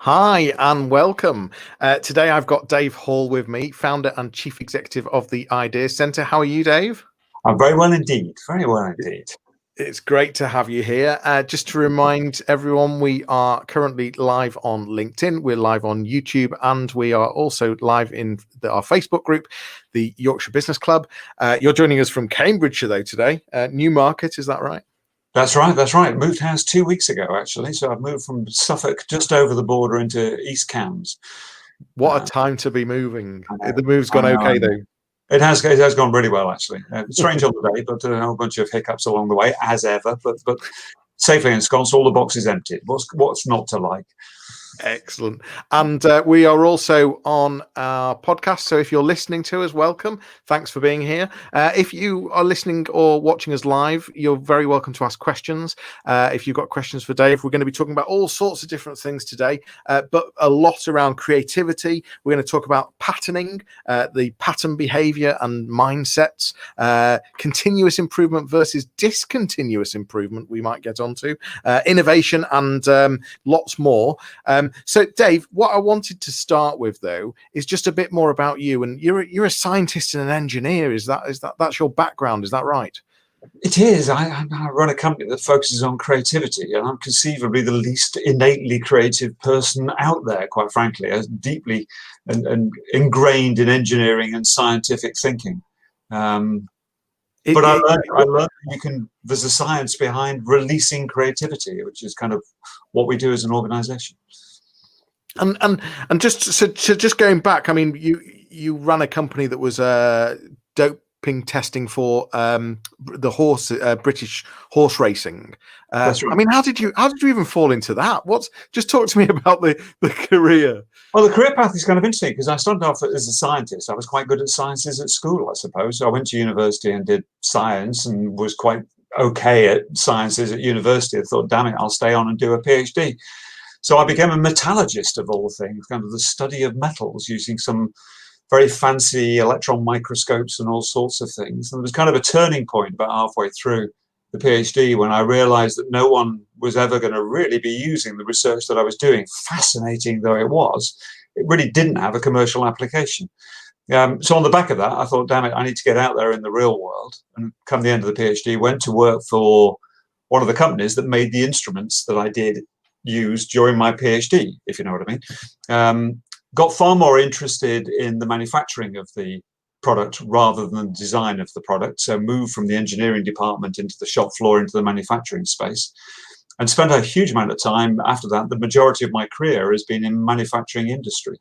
Hi and welcome. Today I've got Dave Hall with me, founder and chief executive of the Ideas Centre. How are you, Dave? I'm very well indeed. Very well indeed. It's great to have you here. Just to remind everyone, we are currently live on LinkedIn, we're live on YouTube, and we are also live in our Facebook group, the Yorkshire Business Club. You're joining us from Cambridgeshire, though, today. Newmarket, is that right? That's right. That's right. Moved house 2 weeks ago, actually. So I've moved from Suffolk just over the border into East Cambs. What a time to be moving. I The know, move's I gone know, I okay, know. though. It has gone really well, actually. Strange on the day, but a whole bunch of hiccups along the way, as ever. But safely ensconced, all the boxes emptied. What's not to like? Excellent. And we are also on our podcast. So if you're listening to us, welcome. Thanks for being here. If you are listening or watching us live, you're very welcome to ask questions. If you've got questions for Dave, we're going to be talking about all sorts of different things today, but a lot around creativity. We're going to talk about patterning, the pattern behavior and mindsets, continuous improvement versus discontinuous improvement, we might get onto, innovation, and lots more. So, Dave, what I wanted to start with, though, is just a bit more about you. And you're a scientist and an engineer. That's your background? Is that right? It is. I run a company that focuses on creativity, and I'm conceivably the least innately creative person out there, quite frankly. I'm deeply and ingrained in engineering and scientific thinking. But I learned there's a science behind releasing creativity, which is kind of what we do as an organization. And just going back, I mean, you ran a company that was doping testing for the British horse racing. That's right. I mean, how did you even fall into that? Just talk to me about the career. Well, the career path is kind of interesting because I started off as a scientist. I was quite good at sciences at school, I suppose. So I went to university and did science and was quite okay at sciences at university. I thought, damn it, I'll stay on and do a PhD. So I became a metallurgist of all things, kind of the study of metals using some very fancy electron microscopes and all sorts of things. And there was kind of a turning point about halfway through the PhD when I realized that no one was ever going to really be using the research that I was doing, fascinating though it was. It really didn't have a commercial application. So on the back of that, I thought, damn it, I need to get out there in the real world. And come the end of the PhD, went to work for one of the companies that made the instruments that I did use during my PhD, if you know what I mean. Got far more interested in the manufacturing of the product rather than the design of the product. So moved from the engineering department into the shop floor, into the manufacturing space, and spent a huge amount of time after that. The majority of my career has been in manufacturing industry.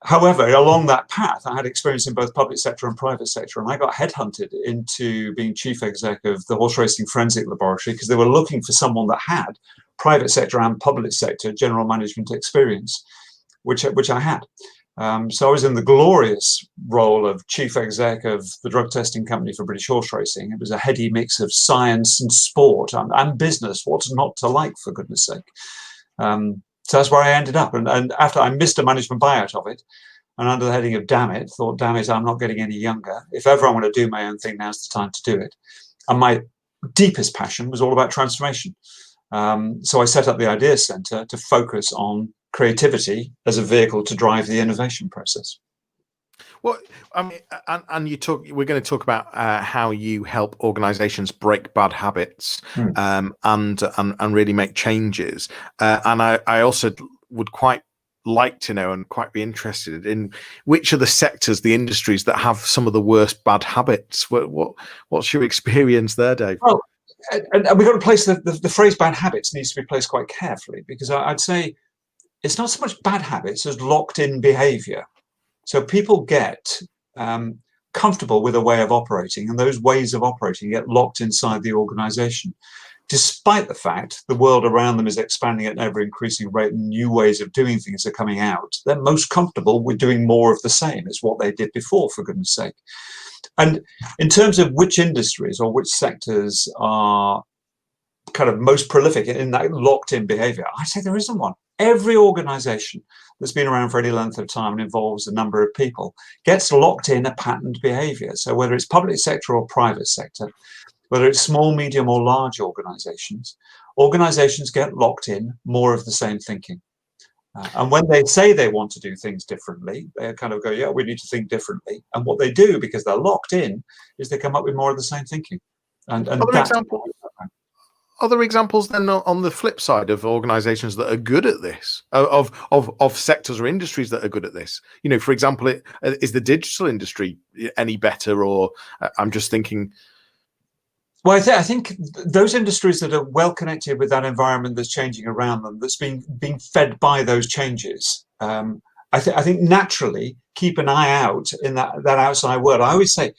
However, along that path, I had experience in both public sector and private sector, and I got headhunted into being chief exec of the horse racing forensic laboratory because they were looking for someone that had private sector and public sector general management experience, which I had. So I was in the glorious role of chief exec of the drug testing company for British horse racing. It was a heady mix of science and sport and business. What's not to like, for goodness sake? So that's where I ended up. And after I missed a management buyout of it, and under the heading of damn it, thought, damn it, I'm not getting any younger. If ever I want to do my own thing, now's the time to do it. And my deepest passion was all about transformation. So I set up the Ideas Centre to focus on creativity as a vehicle to drive the innovation process. Well, I mean, and we're going to talk about how you help organizations break bad habits and really make changes. And I also would quite like to know and quite be interested in which are the sectors, the industries that have some of the worst bad habits. What's your experience there, Dave? Well, and we've got to place the phrase bad habits needs to be placed quite carefully, because I'd say it's not so much bad habits as locked in behavior. So people get comfortable with a way of operating, and those ways of operating get locked inside the organization. Despite the fact the world around them is expanding at an ever increasing rate and new ways of doing things are coming out, they're most comfortable with doing more of the same. It's what they did before, for goodness sake. And in terms of which industries or which sectors are kind of most prolific in that locked-in behavior, I say there isn't one. Every organization that's been around for any length of time and involves a number of people gets locked in a patterned behavior. So whether it's public sector or private sector, whether it's small, medium, or large organizations, organizations get locked in more of the same thinking. And when they say they want to do things differently, they kind of go, yeah, we need to think differently. And what they do, because they're locked in, is they come up with more of the same thinking. And Other that's example, other examples then on the flip side of organizations that are good at this, of sectors or industries that are good at this. You know, for example, is the digital industry any better? Or I'm just thinking. Well, I think those industries that are well connected with that environment that's changing around them, that's being fed by those changes, I think naturally keep an eye out in that outside world. I always say,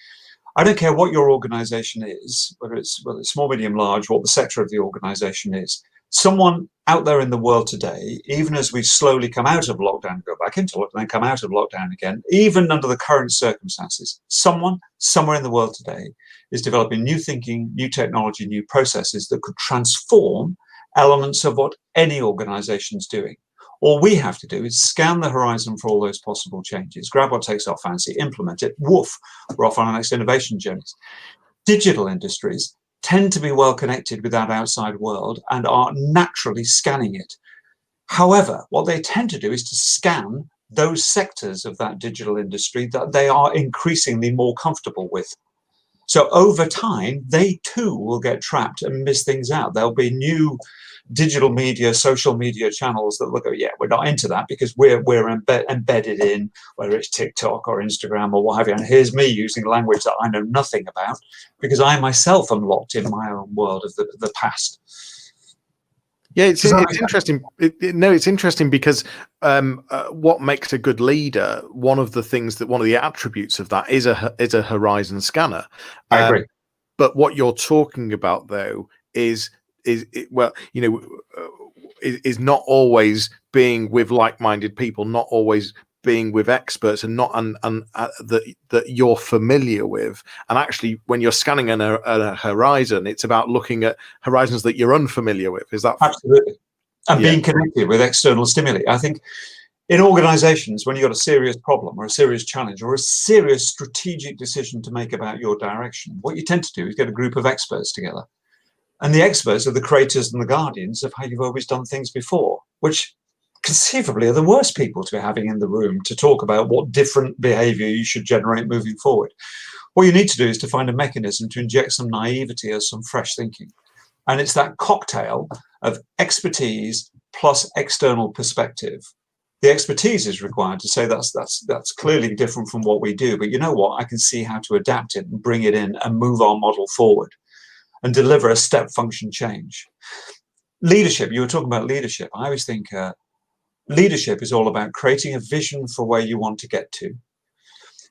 I don't care what your organization is, whether it's small, medium, large, what the sector of the organization is. Someone out there in the world today, even as we slowly come out of lockdown, go back into lockdown, then come out of lockdown again, even under the current circumstances, someone somewhere in the world today is developing new thinking, new technology, new processes that could transform elements of what any organization's doing. All we have to do is scan the horizon for all those possible changes, grab what takes our fancy, implement it, woof, we're off on our next innovation journeys. Digital industries tend to be well connected with that outside world and are naturally scanning it. However, what they tend to do is to scan those sectors of that digital industry that they are increasingly more comfortable with. So over time, they too will get trapped and miss things out. There'll be new digital media, social media channels that look at, yeah, we're not into that because we're embedded in, whether it's TikTok or Instagram or what have you. And here's me using language that I know nothing about because I myself am locked in my own world of the past. Yeah, it's interesting. It's interesting because what makes a good leader, one of the attributes of that is a horizon scanner. I agree. But what you're talking about, though, is not always being with like-minded people, not always being with experts, and that you're familiar with. And actually, when you're scanning a horizon, it's about looking at horizons that you're unfamiliar with. Is that absolutely? And being connected with external stimuli. I think in organizations, when you've got a serious problem or a serious challenge or a serious strategic decision to make about your direction, what you tend to do is get a group of experts together. And the experts are the creators and the guardians of how you've always done things before, which conceivably are the worst people to be having in the room to talk about what different behavior you should generate moving forward. What you need to do is to find a mechanism to inject some naivety or some fresh thinking. And it's that cocktail of expertise plus external perspective. The expertise is required to say that's clearly different from what we do, but you know what? I can see how to adapt it and bring it in and move our model forward and deliver a step function change. Leadership, you were talking about leadership. I always think leadership is all about creating a vision for where you want to get to,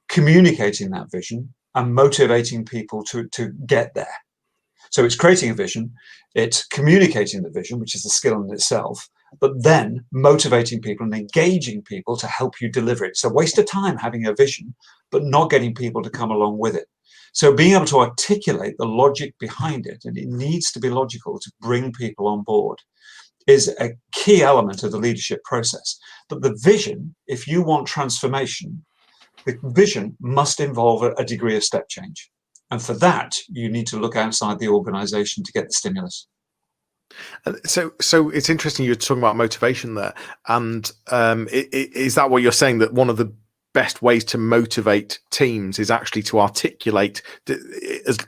communicating that vision and motivating people to get there. So it's creating a vision, it's communicating the vision, which is a skill in itself, but then motivating people and engaging people to help you deliver it. It's a waste of time having a vision, but not getting people to come along with it. So being able to articulate the logic behind it, and it needs to be logical to bring people on board, is a key element of the leadership process. But the vision, if you want transformation, the vision must involve a degree of step change. And for that, you need to look outside the organization to get the stimulus. So it's interesting you're talking about motivation there. And is that what you're saying, that one of the best ways to motivate teams is actually to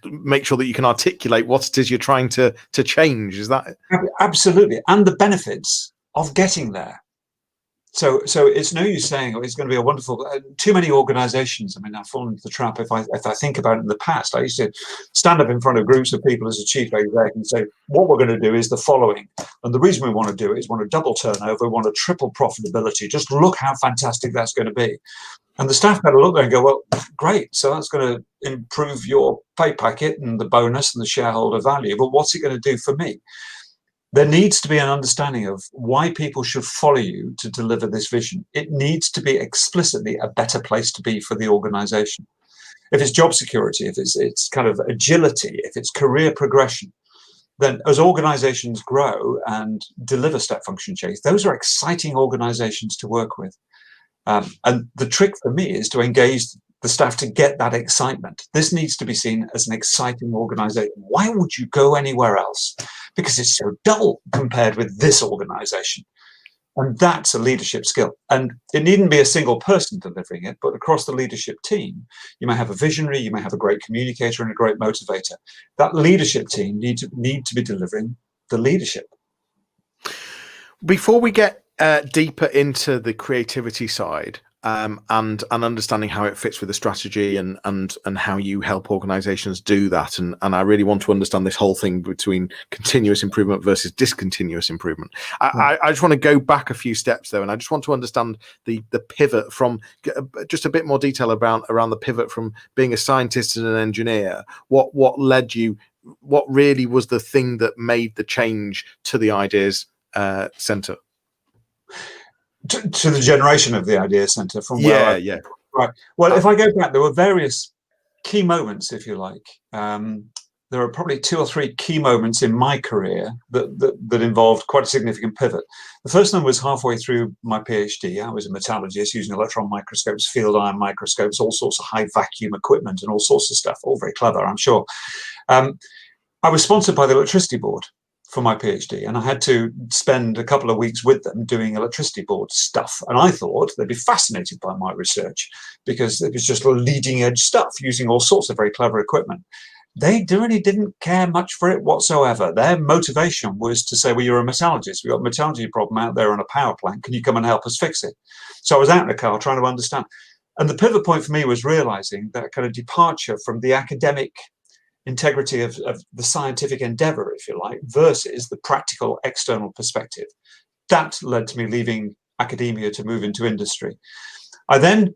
make sure that you can articulate what it is you're trying to change? Is that absolutely, and the benefits of getting there? So it's no use saying, oh, it's going to be a wonderful. Too many organizations. I mean, I've fallen into the trap. If I think about it in the past, I used to stand up in front of groups of people as a chief exec and say, what we're going to do is the following. And the reason we want to do it is we want to double turnover, we want to triple profitability. Just look how fantastic that's going to be. And the staff kind of look there and go, well, great. So that's going to improve your pay packet and the bonus and the shareholder value. But what's it going to do for me? There needs to be an understanding of why people should follow you to deliver this vision. It needs to be explicitly a better place to be for the organization. If it's job security, if it's kind of agility, if it's career progression, then as organizations grow and deliver step function change, those are exciting organizations to work with. And the trick for me is to engage the staff to get that excitement. This needs to be seen as an exciting organization. Why would you go anywhere else? Because it's so dull compared with this organization. And that's a leadership skill. And it needn't be a single person delivering it, but across the leadership team, you may have a visionary, you may have a great communicator and a great motivator. That leadership team need to be delivering the leadership. Before we get deeper into the creativity side, and understanding how it fits with the strategy and how you help organizations do that. And I really want to understand this whole thing between continuous improvement versus discontinuous improvement. I just want to go back a few steps though, and I just want to understand the pivot from just a bit more detail around the pivot from being a scientist and an engineer. What led you? What really was the thing that made the change to the Ideas Centre? To the generation of the Idea Centre from where right. Well, if I go back, there were various key moments, if you like. There are probably 2 or 3 key moments in my career that involved quite a significant pivot. The first one was halfway through my PhD. I was a metallurgist using electron microscopes, field ion microscopes, all sorts of high vacuum equipment and all sorts of stuff, all very clever, I'm sure. I was sponsored by the Electricity Board for my PhD, and I had to spend a couple of weeks with them doing electricity board stuff. And I thought they'd be fascinated by my research because it was just leading edge stuff using all sorts of very clever equipment. They really didn't care much for it whatsoever. Their motivation was to say, well, you're a metallurgist. We've got a metallurgy problem out there on a power plant. Can you come and help us fix it? So I was out in the car trying to understand. And the pivot point for me was realizing that kind of departure from the academic integrity of the scientific endeavor, if you like, versus the practical external perspective. That led to me leaving academia to move into industry. I then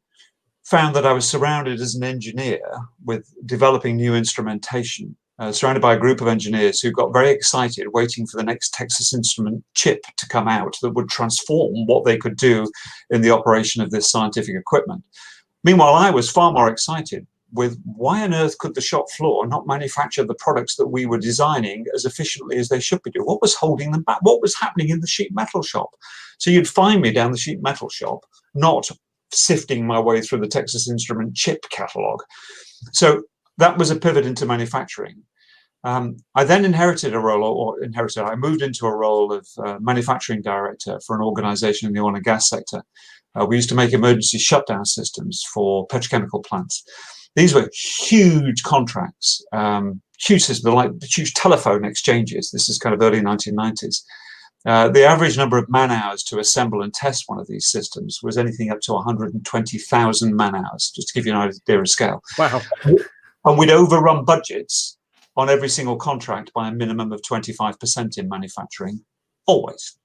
found that I was surrounded as an engineer with developing new instrumentation, surrounded by a group of engineers who got very excited waiting for the next Texas Instrument chip to come out that would transform what they could do in the operation of this scientific equipment. Meanwhile, I was far more excited with why on earth could the shop floor not manufacture the products that we were designing as efficiently as they should be doing? What was holding them back? What was happening in the sheet metal shop? So you'd find me down the sheet metal shop, not sifting my way through the Texas Instrument chip catalog. So that was a pivot into manufacturing. I then inherited a role, I moved into a role of manufacturing director for an organization in the oil and gas sector. We used to make emergency shutdown systems for petrochemical plants. These were huge contracts, huge systems, like huge telephone exchanges. This is kind of early 1990s. The average number of man hours to assemble and test one of these systems was anything up to 120,000 man hours, just to give you an idea of scale. Wow. And we'd overrun budgets on every single contract by a minimum of 25% in manufacturing, always.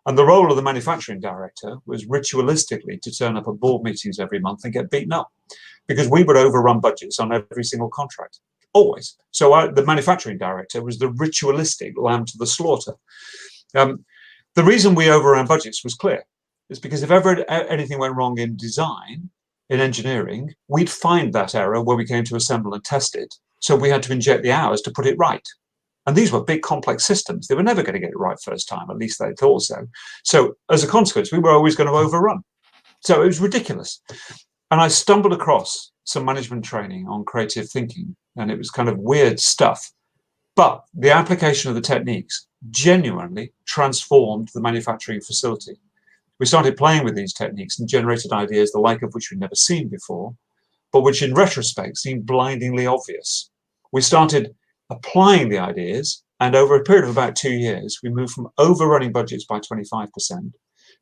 And the role of the manufacturing director was ritualistically to turn up at board meetings every month and get beaten up, because we would overrun budgets on every single contract, always. So the manufacturing director was the ritualistic lamb to the slaughter. The reason we overran budgets was clear. It's because if ever anything went wrong in design, in engineering, we'd find that error when we came to assemble and test it. So we had to inject the hours to put it right. And these were big, complex systems. They were never going to get it right first time, at least they thought so. So as a consequence, we were always going to overrun. So it was ridiculous. And I stumbled across some management training on creative thinking, and it was kind of weird stuff. But the application of the techniques genuinely transformed the manufacturing facility. We started playing with these techniques and generated ideas the like of which we'd never seen before, but which in retrospect seemed blindingly obvious. We started applying the ideas, and over a period of about 2 years, we moved from overrunning budgets by 25%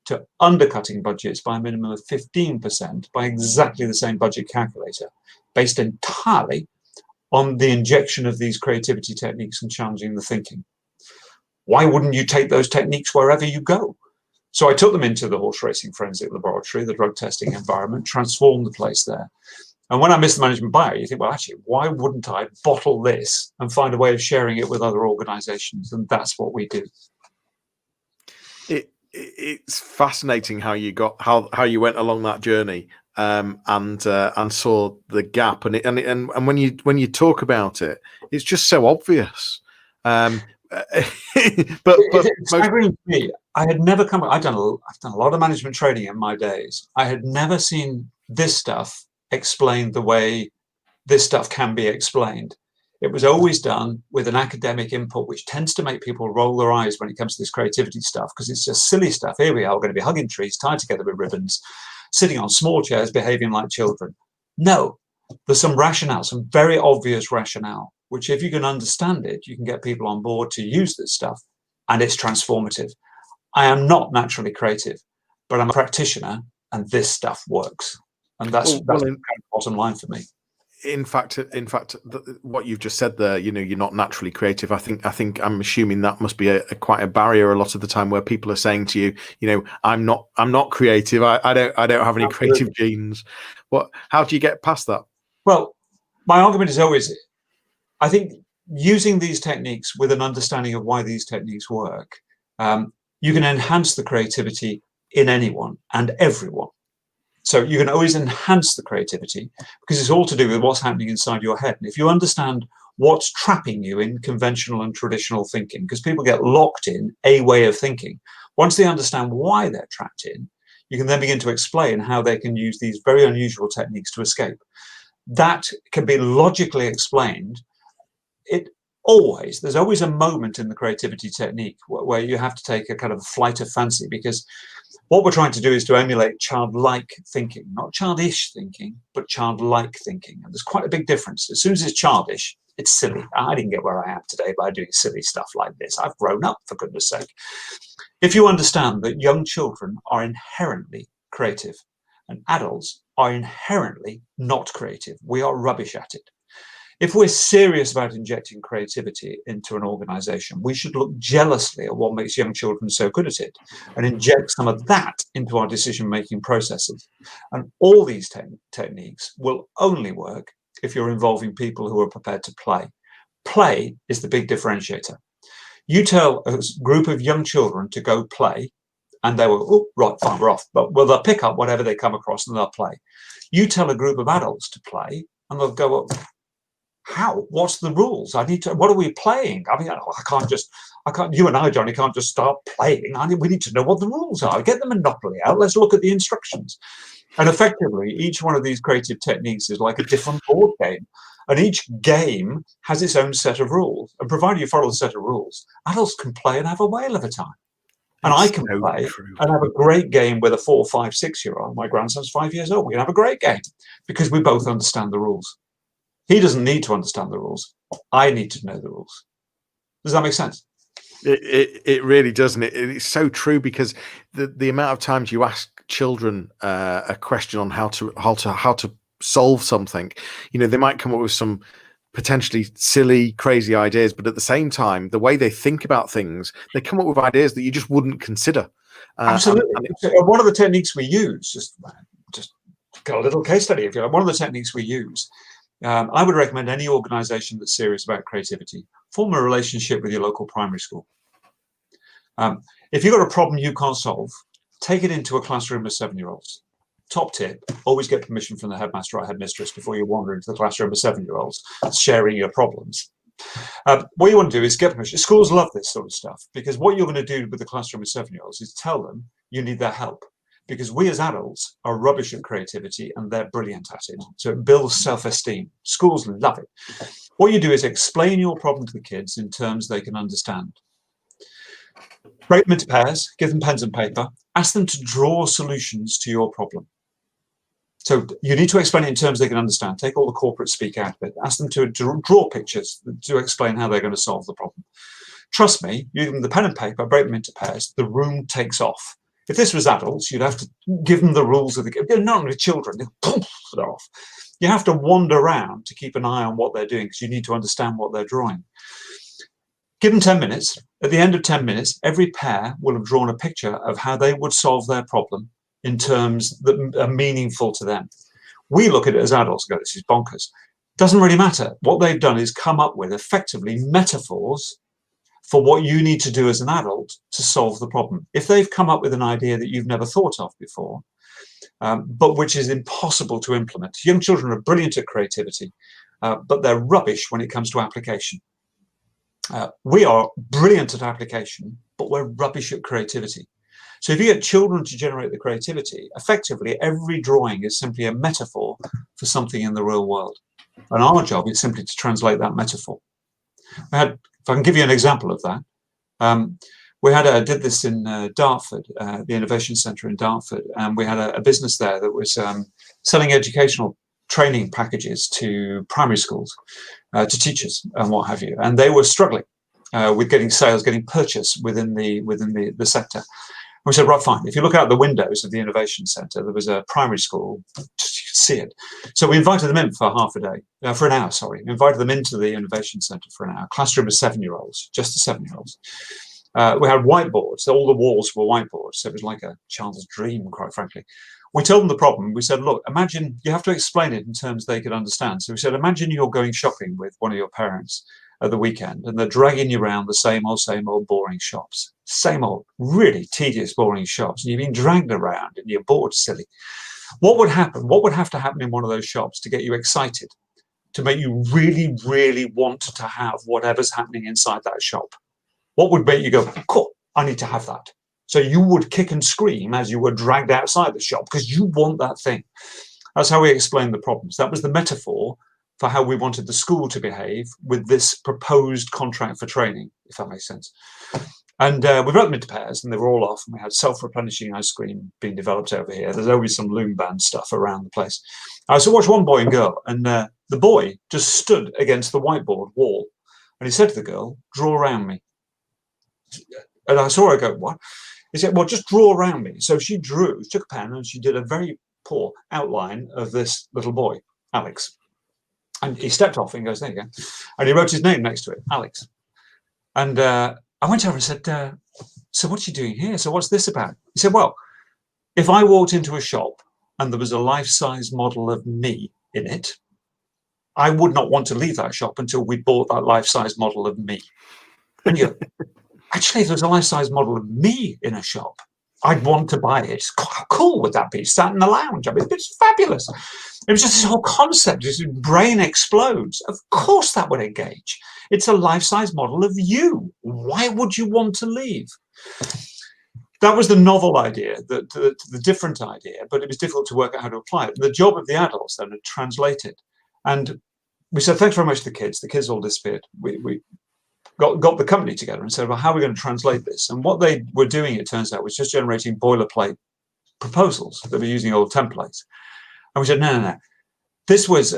to undercutting budgets by a minimum of 15% by exactly the same budget calculator, based entirely on the injection of these creativity techniques and challenging the thinking. Why wouldn't you take those techniques wherever you go? So I took them into the horse racing forensic laboratory, the drug testing environment, transformed the place there. And when I missed the management buyout, you think, well, actually, why wouldn't I bottle this and find a way of sharing it with other organizations? And that's what we do. It's fascinating how you got how you went along that journey, and saw the gap, and when you talk about it, it's just so obvious. But it's staggering to me. I had never I've done a lot of management training in my days. I had never seen this stuff explained the way this stuff can be explained. It was always done with an academic input, which tends to make people roll their eyes when it comes to this creativity stuff, because it's just silly stuff. Here we are, going to be hugging trees, tied together with ribbons, sitting on small chairs, behaving like children. No, there's some rationale, some very obvious rationale, which if you can understand it, you can get people on board to use this stuff, and it's transformative. I am not naturally creative, but I'm a practitioner, and this stuff works. And that's the kind of bottom line for me. In fact, what you've just said there, you're not naturally creative. I think I'm assuming that must be quite a barrier a lot of the time, where people are saying to you, I'm not creative. I don't have any creative genes. How do you get past that? Well, my argument is always, I think using these techniques with an understanding of why these techniques work, you can enhance the creativity in anyone and everyone. So you can always enhance the creativity, because it's all to do with what's happening inside your head. And if you understand what's trapping you in conventional and traditional thinking, because people get locked in a way of thinking, once they understand why they're trapped in, you can then begin to explain how they can use these very unusual techniques to escape. That can be logically explained. There's always a moment in the creativity technique where you have to take a kind of flight of fancy, because what we're trying to do is to emulate childlike thinking, not childish thinking, but childlike thinking. And there's quite a big difference. As soon as it's childish, it's silly. I didn't get where I am today by doing silly stuff like this. I've grown up, for goodness sake. If you understand that young children are inherently creative and adults are inherently not creative, we are rubbish at it. If we're serious about injecting creativity into an organization, we should look jealously at what makes young children so good at it and inject some of that into our decision-making processes. And all these techniques will only work if you're involving people who are prepared to play. Play is the big differentiator. You tell a group of young children to go play, and they will, oh, right, fine, we're off. But they'll pick up whatever they come across and they'll play. You tell a group of adults to play, and they'll go, oh, how? What's the rules? What are we playing? I mean, you and I, Johnny, can't just start playing. We need to know what the rules are. Get the Monopoly out. Let's look at the instructions. And effectively, each one of these creative techniques is like a different board game. And each game has its own set of rules. And provided you follow the set of rules, adults can play and have a whale of a time. And I can play and have a great game with a 4, 5, 6-year-old. My grandson's 5 years old. We can have a great game because we both understand the rules. He doesn't need to understand the rules. I need to know the rules. Does that make sense? It really doesn't. It's so true, because the amount of times you ask children a question on how to solve something, they might come up with some potentially silly, crazy ideas, but at the same time, the way they think about things, they come up with ideas that you just wouldn't consider. Absolutely. One of the techniques we use, just got a little case study, if you like. One of the techniques we use, I would recommend any organization that's serious about creativity, form a relationship with your local primary school. If you've got a problem you can't solve, take it into a classroom of 7-year-olds. Top tip, always get permission from the headmaster or headmistress before you wander into the classroom of 7-year-olds sharing your problems. What you want to do is get permission. Schools love this sort of stuff, because what you're going to do with the classroom of 7-year-olds is tell them you need their help. Because we as adults are rubbish at creativity and they're brilliant at it. So it builds self-esteem. Schools love it. What you do is explain your problem to the kids in terms they can understand. Break them into pairs, give them pens and paper, ask them to draw solutions to your problem. So you need to explain it in terms they can understand. Take all the corporate speak out of it. Ask them to draw pictures to explain how they're going to solve the problem. Trust me, you give them the pen and paper, break them into pairs, the room takes off. If this was adults, you'd have to give them the rules of the game. Not only children, they're off. You have to wander around to keep an eye on what they're doing, because you need to understand what they're drawing. Give them 10 minutes. At the end of 10 minutes, every pair will have drawn a picture of how they would solve their problem in terms that are meaningful to them. We look at it as adults and go, this is bonkers. Doesn't really matter. What they've done is come up with effectively metaphors for what you need to do as an adult to solve the problem. If they've come up with an idea that you've never thought of before, but which is impossible to implement. Young children are brilliant at creativity, but they're rubbish when it comes to application. We are brilliant at application, but we're rubbish at creativity. So if you get children to generate the creativity, effectively every drawing is simply a metaphor for something in the real world. And our job is simply to translate that metaphor. If I can give you an example of that, did this in Dartford, the Innovation Centre in Dartford, and we had a business there that was selling educational training packages to primary schools, to teachers and what have you, and they were struggling with getting sales, getting purchase within the sector. And we said, right, fine. If you look out the windows of the Innovation Centre, there was a primary school. You could see it. So we invited them in for for an hour. Sorry, we invited them into the Innovation Centre for an hour. Classroom of 7-year-olds, just the 7-year-olds. We had whiteboards. So all the walls were whiteboards. So it was like a child's dream, quite frankly. We told them the problem. We said, look, imagine, you have to explain it in terms they could understand. So we said, imagine you're going shopping with one of your parents at the weekend, and they're dragging you around the same old boring shops. Same old, really tedious, boring shops. And you've been dragged around and you're bored silly. What would happen? What would have to happen in one of those shops to get you excited, to make you really, really want to have whatever's happening inside that shop? What would make you go, cool, I need to have that? So you would kick and scream as you were dragged outside the shop because you want that thing. That's how we explained the problems. That was the metaphor for how we wanted the school to behave with this proposed contract for training, if that makes sense. And we broke them into pairs, and they were all off, and we had self-replenishing ice cream being developed over here. There's always some loom band stuff around the place. So watch one boy and girl, and the boy just stood against the whiteboard wall, and he said to the girl, draw around me. And I saw her go, what? He said, well, just draw around me. So she drew, took a pen, and she did a very poor outline of this little boy, Alex. And he stepped off and goes, there you go. And he wrote his name next to it, Alex. And I went over and said, so what's he doing here? So what's this about? He said, well, if I walked into a shop and there was a life-size model of me in it, I would not want to leave that shop until we bought that life-size model of me. And you go, actually, if there's a life-size model of me in a shop, I'd want to buy it. How cool would that be? Sat in the lounge. I mean, it's fabulous. It was just this whole concept. His brain explodes. Of course that would engage. It's a life-size model of you. Why would you want to leave? That was the novel idea, the different idea, but it was difficult to work out how to apply it. The job of the adults then to translate it. And we said, thanks very much to the kids. The kids all disappeared. We got the company together and said, well, how are we going to translate this? And what they were doing, it turns out, was just generating boilerplate proposals. They were using old templates. And we said, no. This was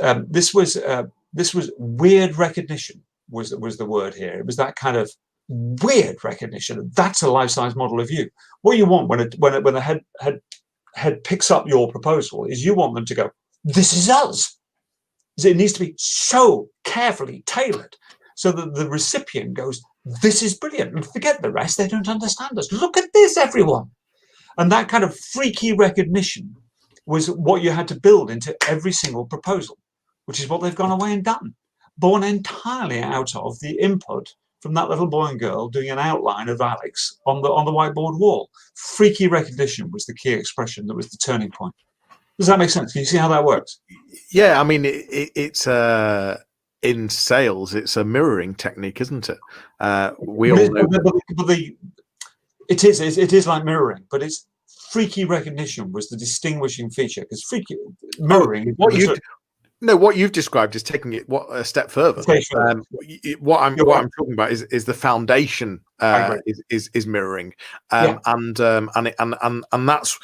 weird recognition was the word here. It was that kind of weird recognition. That's a life-size model of you. What you want when the head picks up your proposal is you want them to go, this is us. It needs to be so carefully tailored so that the recipient goes, this is brilliant. And forget the rest. They don't understand us. Look at this, everyone. And that kind of freaky recognition was what you had to build into every single proposal, which is what they've gone away and done, born entirely out of the input from that little boy and girl doing an outline of Alex on the whiteboard wall. Freaky recognition was the key expression that was the turning point. Does that make sense? Can you see how that works? Yeah, I mean, it's in sales, it's a mirroring technique, isn't it? We all know. But it is like mirroring, but it's freaky recognition was the distinguishing feature, because freaky mirroring. What you've described is taking it a step further. What I'm talking about is the foundation is mirroring, and that's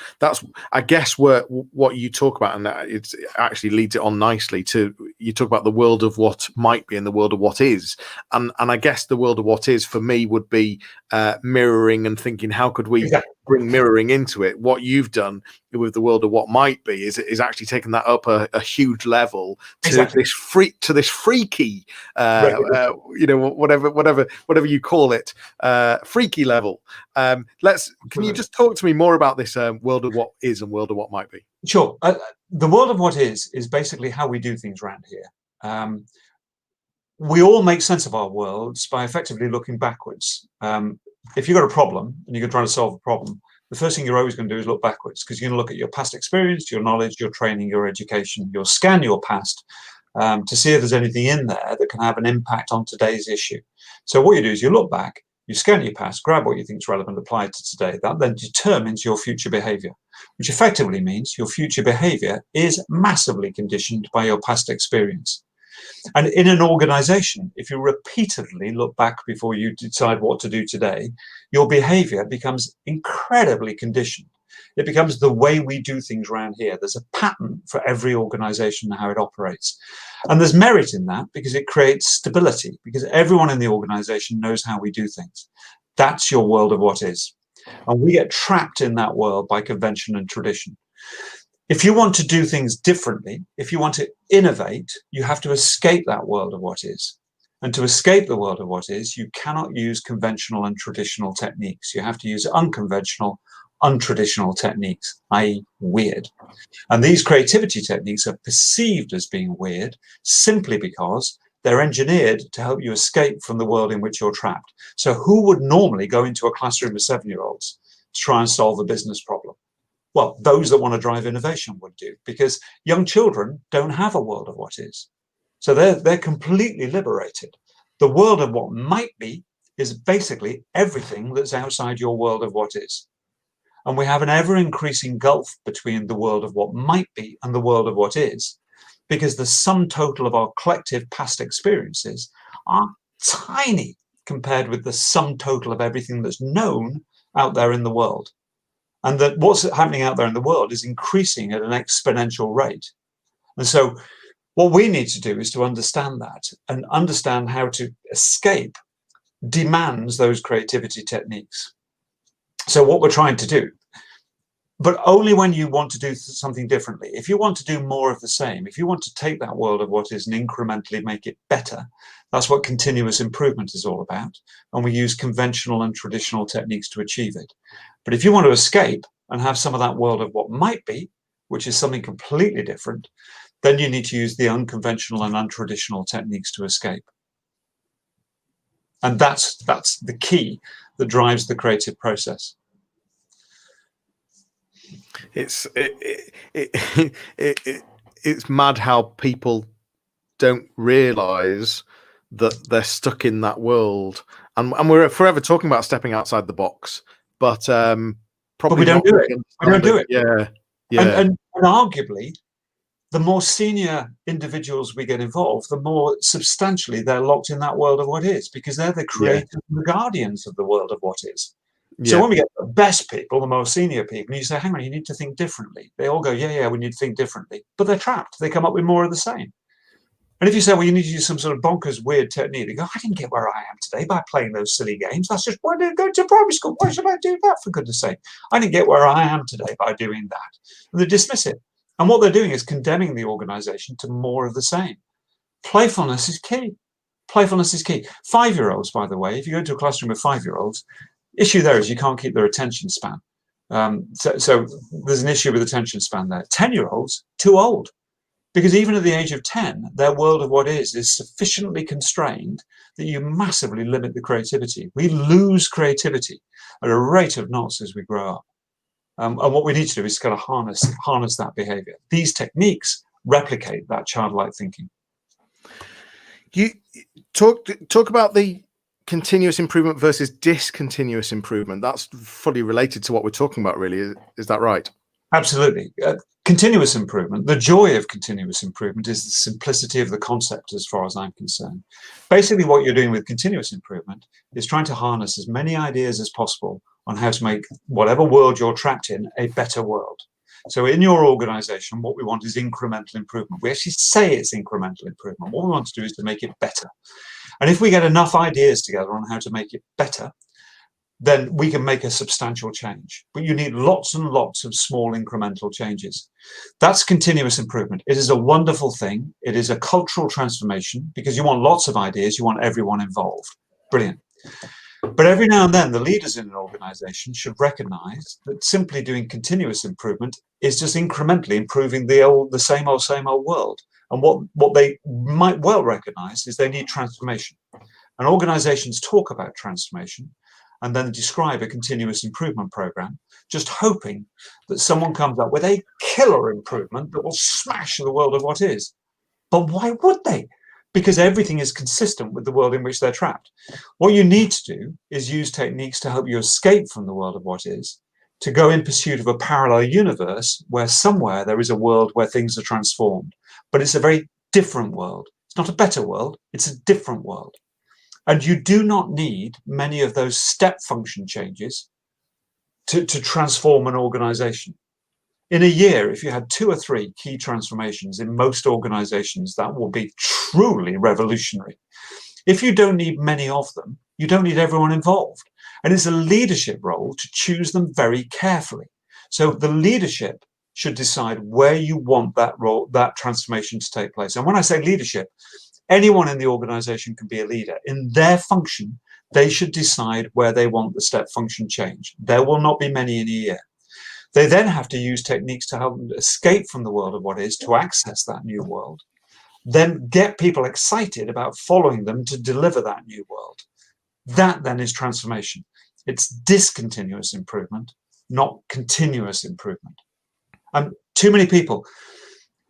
I guess what you talk about, and that it actually leads it on nicely to you talk about the world of what might be and the world of what is, and I guess the world of what is for me would be mirroring and thinking how could we bring mirroring into it. What you've done with the world of what might be is actually taking that up a huge level to this freaky whatever you call it, freaky level. Can you just talk to me more about this world of what is and world of what might be? Sure. The world of what is basically how we do things around here. We all make sense of our worlds by effectively looking backwards. If you've got a problem and you're trying to solve a problem, the first thing you're always going to do is look backwards, because you're going to look at your past experience, your knowledge, your training, your education. You'll scan your past to see if there's anything in there that can have an impact on today's issue. So what you do is you look back You scan your past, grab what you think is relevant, apply it to today. That then determines your future behavior, which effectively means your future behavior is massively conditioned by your past experience. And in an organization, if you repeatedly look back before you decide what to do today, your behavior becomes incredibly conditioned. It becomes the way we do things around here. There's a pattern for every organization and how it operates. And there's merit in that because it creates stability, because everyone in the organization knows how we do things. That's your world of what is. And we get trapped in that world by convention and tradition. If you want to do things differently, if you want to innovate, you have to escape that world of what is. And to escape the world of what is, you cannot use conventional and traditional techniques. You have to use unconventional, untraditional techniques, i.e. weird. And these creativity techniques are perceived as being weird simply because they're engineered to help you escape from the world in which you're trapped. So who would normally go into a classroom of 7-year-olds to try and solve a business problem? Well, those that want to drive innovation would do, because young children don't have a world of what is. So they're completely liberated. The world of what might be is basically everything that's outside your world of what is. And we have an ever-increasing gulf between the world of what might be and the world of what is, because the sum total of our collective past experiences are tiny compared with the sum total of everything that's known out there in the world. And that what's happening out there in the world is increasing at an exponential rate. And so what we need to do is to understand that, and understand how to escape demands those creativity techniques. So what we're trying to do, but only when you want to do something differently. If you want to do more of the same, if you want to take that world of what is and incrementally make it better, that's what continuous improvement is all about. And we use conventional and traditional techniques to achieve it. But if you want to escape and have some of that world of what might be, which is something completely different, then you need to use the unconventional and untraditional techniques to escape. And that's the key that drives the creative process. It's mad how people don't realize that they're stuck in that world, and we're forever talking about stepping outside the box, but probably we don't do it. We don't do it. Yeah. And arguably, the more senior individuals we get involved, the more substantially they're locked in that world of what is, because they're the creators and the guardians of the world of what is. So when we get the best people, the most senior people, and you say, hang on, you need to think differently. They all go, yeah, we need to think differently. But they're trapped. They come up with more of the same. And if you say, well, you need to use some sort of bonkers, weird technique, they go, I didn't get where I am today by playing those silly games. That's just why I didn't go to primary school. Why should I do that, for goodness sake? I didn't get where I am today by doing that. And they dismiss it. And what they're doing is condemning the organization to more of the same. Playfulness is key. Playfulness is key. 5-year-olds, by the way, if you go into a classroom with 5-year-olds, issue there is you can't keep their attention span. So there's an issue with attention span there. 10-year-olds, too old. Because even at the age of 10, their world of what is sufficiently constrained that you massively limit the creativity. We lose creativity at a rate of knots as we grow up. And what we need to do is kind of harness that behavior. These techniques replicate that childlike thinking. You talk about the continuous improvement versus discontinuous improvement. That's fully related to what we're talking about, really. Is that right? Absolutely. Continuous improvement, the joy of continuous improvement is the simplicity of the concept as far as I'm concerned. Basically, what you're doing with continuous improvement is trying to harness as many ideas as possible on how to make whatever world you're trapped in a better world. So in your organization, what we want is incremental improvement. We actually say it's incremental improvement. What we want to do is to make it better. And if we get enough ideas together on how to make it better, then we can make a substantial change. But you need lots and lots of small incremental changes. That's continuous improvement. It is a wonderful thing. It is a cultural transformation because you want lots of ideas. You want everyone involved. Brilliant. But every now and then, the leaders in an organization should recognize that simply doing continuous improvement is just incrementally improving the same old world. And what they might well recognize is they need transformation. And organizations talk about transformation and then describe a continuous improvement program, just hoping that someone comes up with a killer improvement that will smash the world of what is. But why would they? because everything is consistent with the world in which they're trapped. What you need to do is use techniques to help you escape from the world of what is, to go in pursuit of a parallel universe where somewhere there is a world where things are transformed. But it's a very different world. It's not a better world, it's a different world. And you do not need many of those step function changes to transform an organization. In a year, if you had 2 or 3 key transformations in most organizations, that will be truly revolutionary. If you don't need many of them, you don't need everyone involved. And it's a leadership role to choose them very carefully. So the leadership should decide where you want that role, that transformation to take place. And when I say leadership, anyone in the organization can be a leader. In their function, they should decide where they want the step function change. There will not be many in a year. They then have to use techniques to help them escape from the world of what is, to access that new world. Then get people excited about following them to deliver that new world. That then is transformation. It's discontinuous improvement, not continuous improvement. And too many people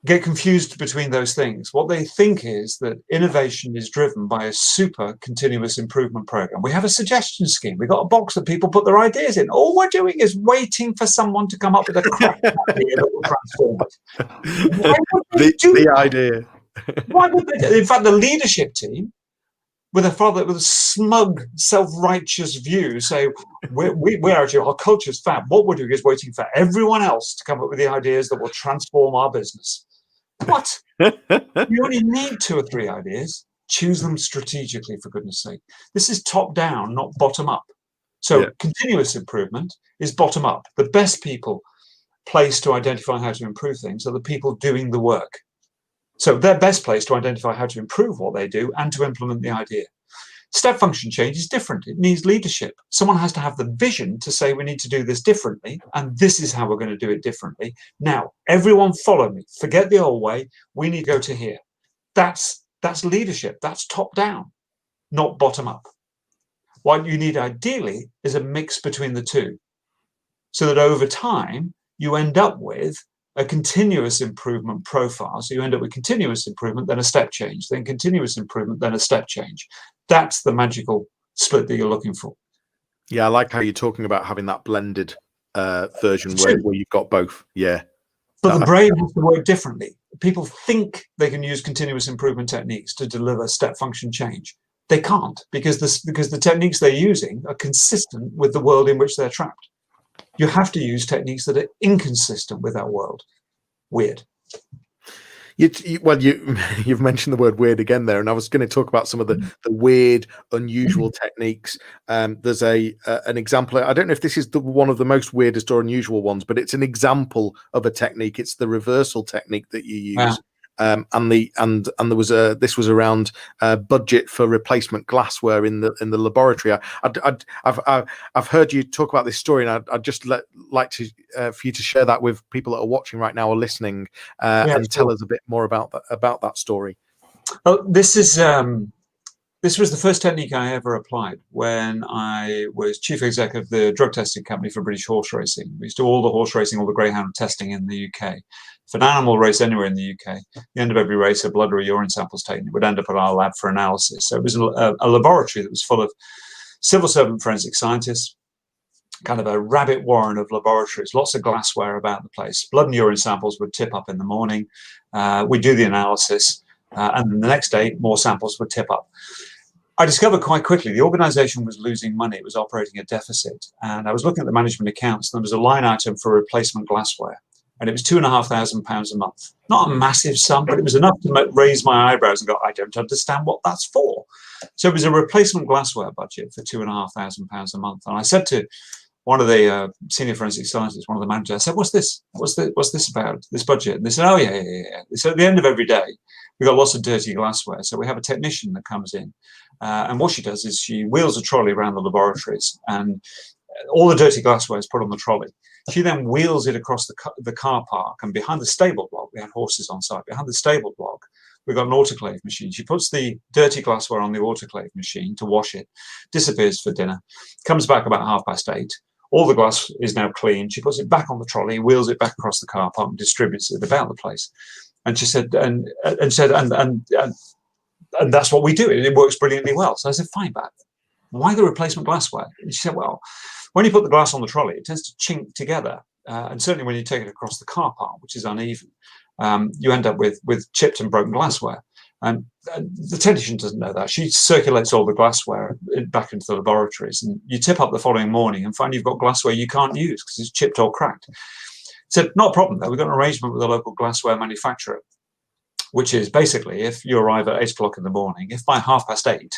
get confused between those things. What they think is that innovation is driven by a super continuous improvement program. We have a suggestion scheme. We've got a box that people put their ideas in. All we're doing is waiting for someone to come up with a cracking idea that will transform it. Why would they do the that? idea. Why would they? In fact, the leadership team, with a smug, self-righteous view, say, we're actually, our culture's fab. What we're doing is waiting for everyone else to come up with the ideas that will transform our business. What? You only need 2 or 3 ideas. Choose them strategically, for goodness sake. This is top down, not bottom up. So continuous improvement is bottom up. The best people placed to identify how to improve things are the people doing the work. So they're best placed to identify how to improve what they do and to implement the idea. Step function change is different. It needs leadership. Someone has to have the vision to say, we need to do this differently, and this is how we're going to do it differently. Now, everyone follow me. Forget the old way. We need to go to here. That's leadership. That's top down, not bottom up. What you need ideally is a mix between the two, so that over time you end up with a continuous improvement profile. So you end up with continuous improvement, then a step change, then continuous improvement, then a step change. That's the magical split that you're looking for. Yeah, I like how you're talking about having that blended version where you've got both. Yeah. But the brain has to work differently. People think they can use continuous improvement techniques to deliver step function change. They can't, because the techniques they're using are consistent with the world in which they're trapped. You have to use techniques that are inconsistent with that world. Weird. You've mentioned the word weird again there, and I was going to talk about some of the weird, unusual techniques. There's an example. I don't know if this is one of the most weirdest or unusual ones, but it's an example of a technique. It's the reversal technique that you use. Yeah. And there was this was around budget for replacement glassware in the laboratory. I've heard you talk about this story, and I'd just like to for you to share that with people that are watching right now or listening, and tell us a bit more about that story. Oh, this was the first technique I ever applied when I was chief exec of the drug testing company for British horse racing. We used to do all the horse racing, all the greyhound testing in the UK. If an animal race anywhere in the UK, at the end of every race, a blood or a urine sample is taken. It would end up at our lab for analysis. So it was a laboratory that was full of civil servant forensic scientists, kind of a rabbit warren of laboratories, lots of glassware about the place. Blood and urine samples would tip up in the morning. We'd do the analysis, and then the next day, more samples would tip up. I discovered quite quickly the organization was losing money. It was operating a deficit. And I was looking at the management accounts, and there was a line item for replacement glassware. And it was £2,500 a month. Not a massive sum, but it was enough to raise my eyebrows and go, I don't understand what that's for. So it was a replacement glassware budget for £2,500 a month. And I said to one of the senior forensic scientists, one of the managers, I said, what's this? What's this about, this budget? And they said, oh, yeah. So at the end of every day, we've got lots of dirty glassware. So we have a technician that comes in. And what she does is she wheels a trolley around the laboratories, and all the dirty glassware is put on the trolley. She then wheels it across the car park, and behind the stable block, we had horses on site. Behind the stable block, we've got an autoclave machine. She puts the dirty glassware on the autoclave machine to wash it, disappears for dinner, comes back about 8:30. All the glass is now clean. She puts it back on the trolley, wheels it back across the car park, and distributes it about the place. And she said, and And that's what we do. It works brilliantly well. So I said, fine, but why the replacement glassware? And she said, well, when you put the glass on the trolley, it tends to chink together. And certainly when you take it across the car park, which is uneven, you end up with chipped and broken glassware. And the technician doesn't know that. She circulates all the glassware back into the laboratories, and you tip up the following morning and find you've got glassware you can't use because it's chipped or cracked. So not a problem, though. We've got an arrangement with a local glassware manufacturer, which is basically if you arrive at 8 o'clock in the morning, if by 8:30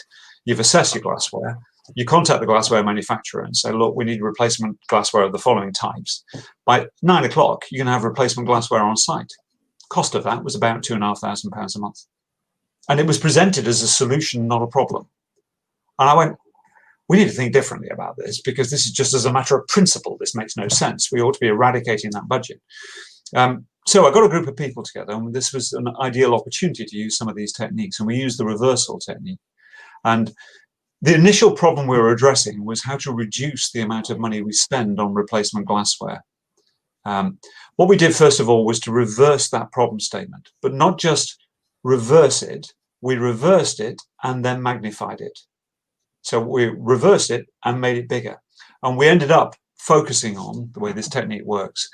you've assessed your glassware, you contact the glassware manufacturer and say, look, we need replacement glassware of the following types. By 9 o'clock, you can have replacement glassware on site. Cost of that was about £2,500 a month. And it was presented as a solution, not a problem. And I went, we need to think differently about this, because this is just as a matter of principle. This makes no sense. We ought to be eradicating that budget. So I got a group of people together, and this was an ideal opportunity to use some of these techniques. And we used the reversal technique. And the initial problem we were addressing was how to reduce the amount of money we spend on replacement glassware. What we did, first of all, was to reverse that problem statement, but not just reverse it. We reversed it and then magnified it. So we reversed it and made it bigger. And we ended up focusing on the way this technique works,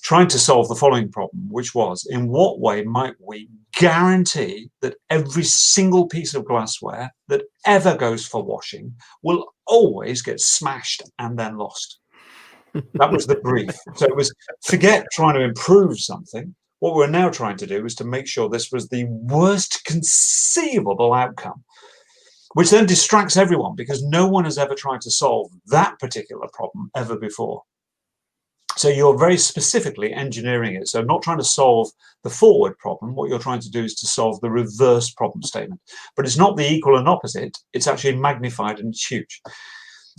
trying to solve the following problem, which was, in what way might we guarantee that every single piece of glassware that ever goes for washing will always get smashed and then lost? That was the brief. So it was, forget trying to improve something. What we're now trying to do is to make sure this was the worst conceivable outcome, which then distracts everyone, because no one has ever tried to solve that particular problem ever before. So you're very specifically engineering it. So not trying to solve the forward problem. What you're trying to do is to solve the reverse problem statement. But it's not the equal and opposite. It's actually magnified, and it's huge.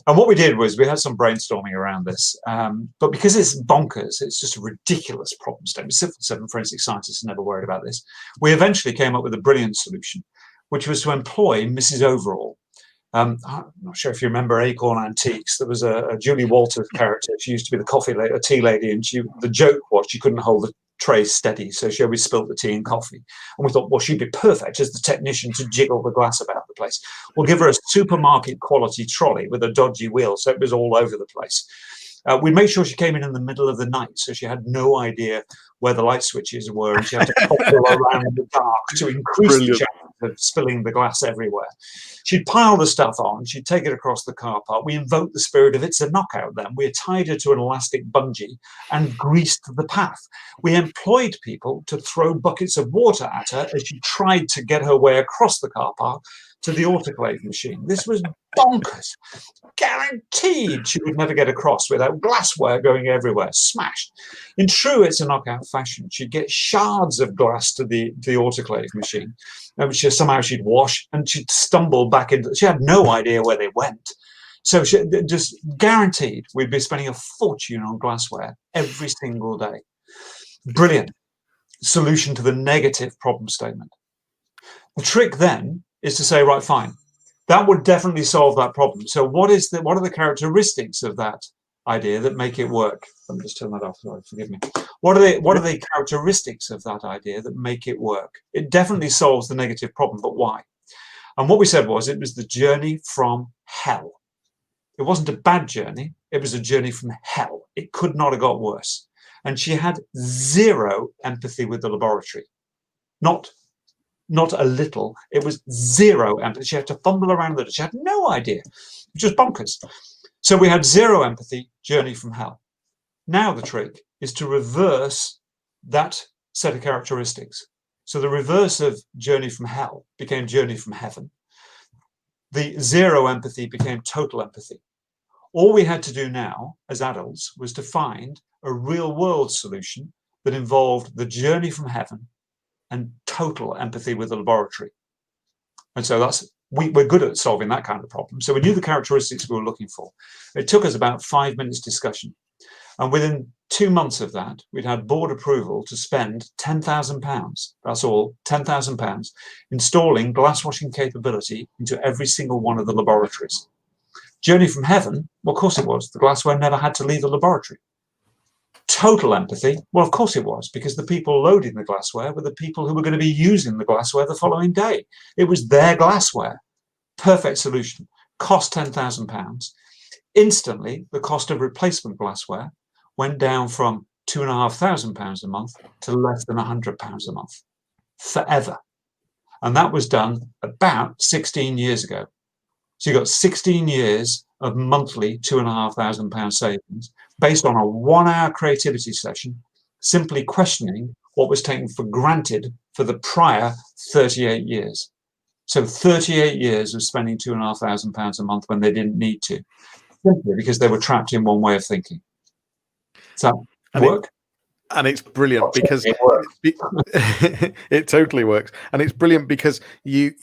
And what we did was we had some brainstorming around this. But because it's bonkers, it's just a ridiculous problem statement. Civil 7 forensic scientists never worried about this. We eventually came up with a brilliant solution, which was to employ Mrs. Overall. I'm not sure if you remember Acorn Antiques. There was a Julie Walters character. She used to be the coffee lady, a tea lady, and the joke was she couldn't hold the tray steady, so she always spilt the tea and coffee. And we thought, well, she'd be perfect as the technician to jiggle the glass about the place. We'll give her a supermarket quality trolley with a dodgy wheel, so it was all over the place. We made sure she came in the middle of the night, so she had no idea where the light switches were, and she had to potter around in the dark to increase the chance of spilling the glass everywhere. She'd pile the stuff on, she'd take it across the car park. We invoked the spirit of It's a Knockout then. We tied her to an elastic bungee and greased the path. We employed people to throw buckets of water at her as she tried to get her way across the car park to the autoclave machine. This was bonkers. Guaranteed she would never get across without glassware going everywhere, smashed. In true It's a Knockout fashion, she'd get shards of glass to the autoclave machine, which somehow she'd wash, and she'd stumble back into. She had no idea where they went. So she just guaranteed we'd be spending a fortune on glassware every single day. Brilliant solution to the negative problem statement. The trick then is to say, right, fine, that would definitely solve that problem. So what are the characteristics of that idea that make it work? Let me just turn that off. Sorry, forgive me. What are the characteristics of that idea that make it work? It definitely solves the negative problem, but why? And what we said was it was the journey from hell. It wasn't a bad journey. It was a journey from hell. It could not have got worse. And she had zero empathy with the laboratory. Not a little, it was zero empathy. She had to fumble around with it. She had no idea. Just bonkers. So we had zero empathy, journey from hell. Now the trick is to reverse that set of characteristics. So the reverse of journey from hell became journey from heaven. The zero empathy became total empathy. All we had to do now as adults was to find a real world solution that involved the journey from heaven and total empathy with the laboratory. And so we're good at solving that kind of problem. So we knew the characteristics we were looking for. It took us about 5 minutes discussion. And within 2 months of that, we'd had board approval to spend £10,000. That's all, £10,000, installing glass washing capability into every single one of the laboratories. Journey from heaven, well, of course it was. The glassware never had to leave the laboratory. Total empathy? Well, of course it was, because the people loading the glassware were the people who were going to be using the glassware the following day. It was their glassware. Perfect solution. Cost £10,000. Instantly, the cost of replacement glassware went down from £2,500 a month to less than £100 a month. Forever. And that was done about 16 years ago. So you got 16 years of monthly £2,500 savings based on a 1-hour creativity session, simply questioning what was taken for granted for the prior 38 years. So 38 years of spending £2,500 a month when they didn't need to, simply because they were trapped in one way of thinking. Does that work? And it's brilliant because it totally works, and it's brilliant because you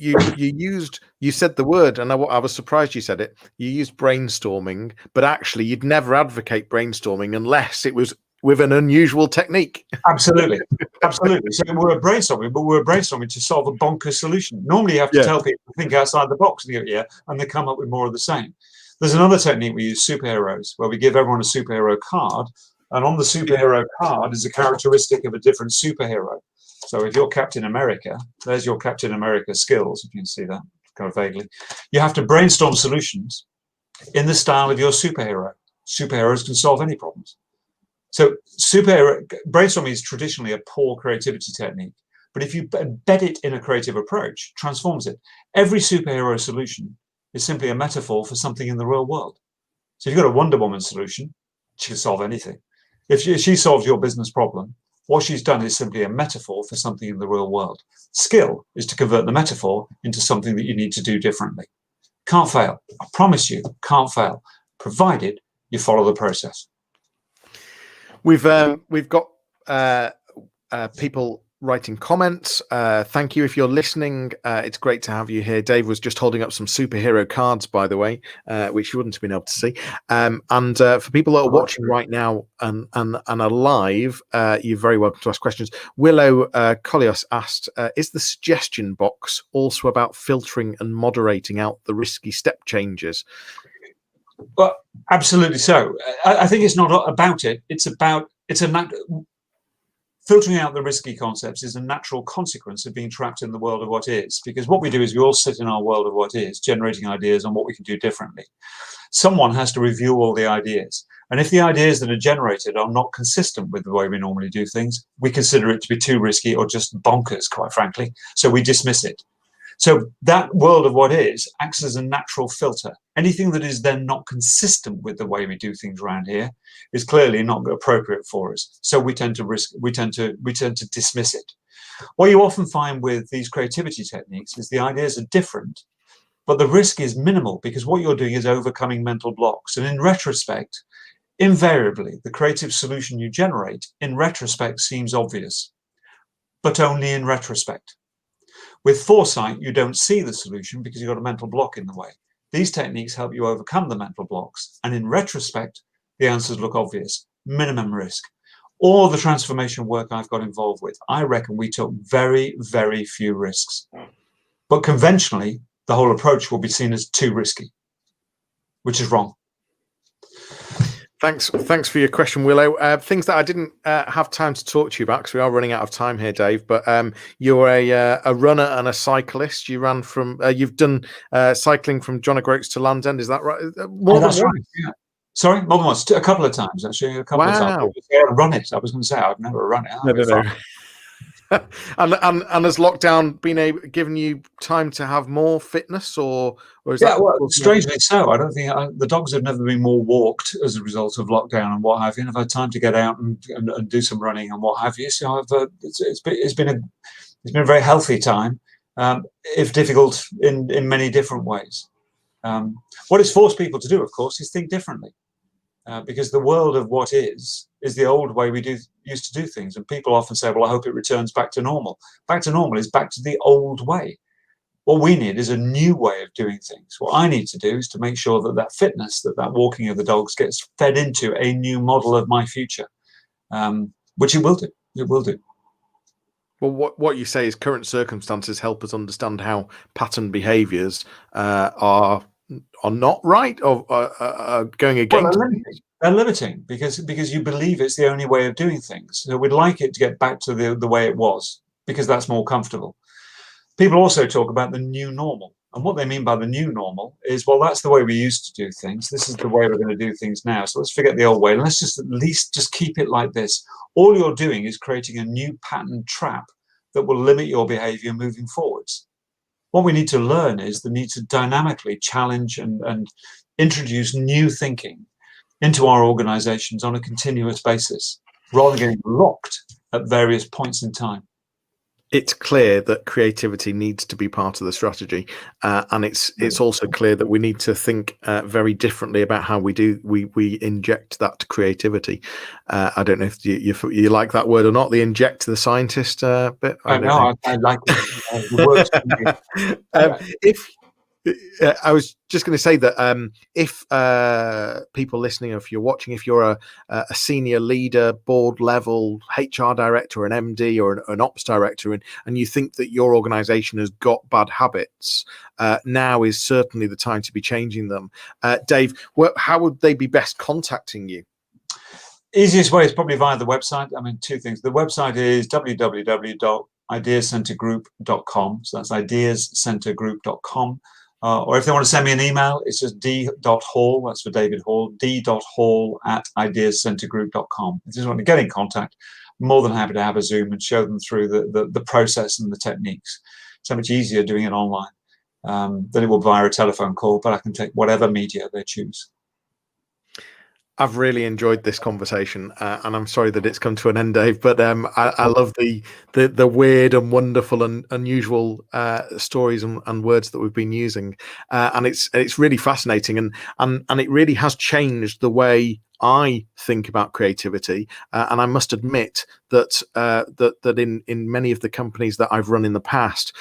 said the word, and I was surprised you said it. You used brainstorming, but actually you'd never advocate brainstorming unless it was with an unusual technique. Absolutely. So we're brainstorming, but we're brainstorming to solve a bonkers solution. Normally you have to tell people to think outside the box, and they come up with more of the same. There's another technique we use, superheroes, where we give everyone a superhero card. And on the superhero card is a characteristic of a different superhero. So if you're Captain America, there's your Captain America skills, if you can see that kind of vaguely. You have to brainstorm solutions in the style of your superhero. Superheroes can solve any problems. So brainstorming is traditionally a poor creativity technique. But if you embed it in a creative approach, transforms it. Every superhero solution is simply a metaphor for something in the real world. So if you've got a Wonder Woman solution, she can solve anything. If she solves your business problem, what she's done is simply a metaphor for something in the real world. Skill is to convert the metaphor into something that you need to do differently. Can't fail. I promise you, can't fail, provided you follow the process. We've got people writing comments. Thank you if you're listening. It's great to have you here. Dave was just holding up some superhero cards, by the way, which you wouldn't have been able to see. And for people that are watching right now and are live, you're very welcome to ask questions. Willow Collios asked, is the suggestion box also about filtering and moderating out the risky step changes? Well, absolutely so. I think it's not about it. Filtering out the risky concepts is a natural consequence of being trapped in the world of what is, because what we do is we all sit in our world of what is, generating ideas on what we can do differently. Someone has to review all the ideas. And if the ideas that are generated are not consistent with the way we normally do things, we consider it to be too risky or just bonkers, quite frankly. So we dismiss it. So that world of what is acts as a natural filter. Anything that is then not consistent with the way we do things around here is clearly not appropriate for us. So we tend to dismiss it. What you often find with these creativity techniques is the ideas are different, but the risk is minimal because what you're doing is overcoming mental blocks. And in retrospect, invariably, the creative solution you generate in retrospect seems obvious, but only in retrospect. With foresight, you don't see the solution because you've got a mental block in the way. These techniques help you overcome the mental blocks. And in retrospect, the answers look obvious. Minimum risk. All the transformation work I've got involved with, I reckon we took very, very few risks. But conventionally, the whole approach will be seen as too risky, which is wrong. Thanks for your question, Willow. Things that I didn't have time to talk to you about because we are running out of time here, Dave. But you're a runner and a cyclist. You've done cycling from John O'Groats to Land's End. Is that right? More than once. Right. Yeah. Sorry, more than once. A couple of times actually. A couple of times. Run it. I was going to say I've never run it. No. and has lockdown given you time to have more fitness, or is that? Well, strangely so. I don't think the dogs have never been more walked as a result of lockdown and what have you. And I've had time to get out and do some running and what have you. So it's been a very healthy time, if difficult in many different ways. What it's forced people to do, of course, is think differently. Because the world of what is the old way we used to do things. And people often say, well, I hope it returns back to normal. Back to normal is back to the old way. What we need is a new way of doing things. What I need to do is to make sure that fitness, that walking of the dogs gets fed into a new model of my future, which it will do. It will do. Well, what you say is current circumstances help us understand how pattern behaviours are not right or going against. They're limiting because you believe it's the only way of doing things. So we'd like it to get back to the way it was because that's more comfortable. People also talk about the new normal. And what they mean by the new normal is, well, that's the way we used to do things. This is the way we're going to do things now. So let's forget the old way. And let's just at least just keep it like this. All you're doing is creating a new pattern trap that will limit your behavior moving forwards. What we need to learn is the need to dynamically challenge and introduce new thinking into our organizations on a continuous basis, rather than getting locked at various points in time. It's clear that creativity needs to be part of the strategy, and it's also clear that we need to think very differently about how we inject that creativity. I don't know if you like that word or not, the inject the scientist bit. I know. I like it. It works. If I was just going to say that if people listening, if you're watching, if you're a senior leader, board level, HR director, an MD, or an ops director, and you think that your organization has got bad habits, now is certainly the time to be changing them. Dave, how would they be best contacting you? Easiest way is probably via the website. I mean, two things. The website is www.ideascentergroup.com. So that's ideascentergroup.com. Or if they want to send me an email, it's just d.hall, that's for David Hall, d.hall@ideascentergroup.com. If they just want to get in contact, I'm more than happy to have a Zoom and show them through the process and the techniques. So much easier doing it online than it will via a telephone call, but I can take whatever media they choose. I've really enjoyed this conversation, and I'm sorry that it's come to an end, Dave. But I love the weird and wonderful and unusual stories and words that we've been using, and it's really fascinating, and it really has changed the way I think about creativity. And I must admit that that in many of the companies that I've run in the past,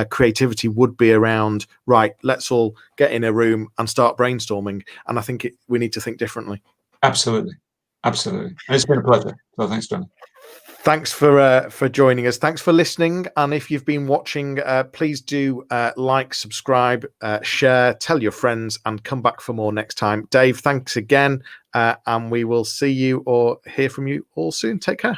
creativity would be around, right, let's all get in a room and start brainstorming. And I think we need to think differently. Absolutely. And it's been a pleasure. So thanks, Johnny. Thanks for joining us. Thanks for listening. And if you've been watching, please do like, subscribe, share, tell your friends, and come back for more next time. Dave, thanks again. And we will see you or hear from you all soon. Take care.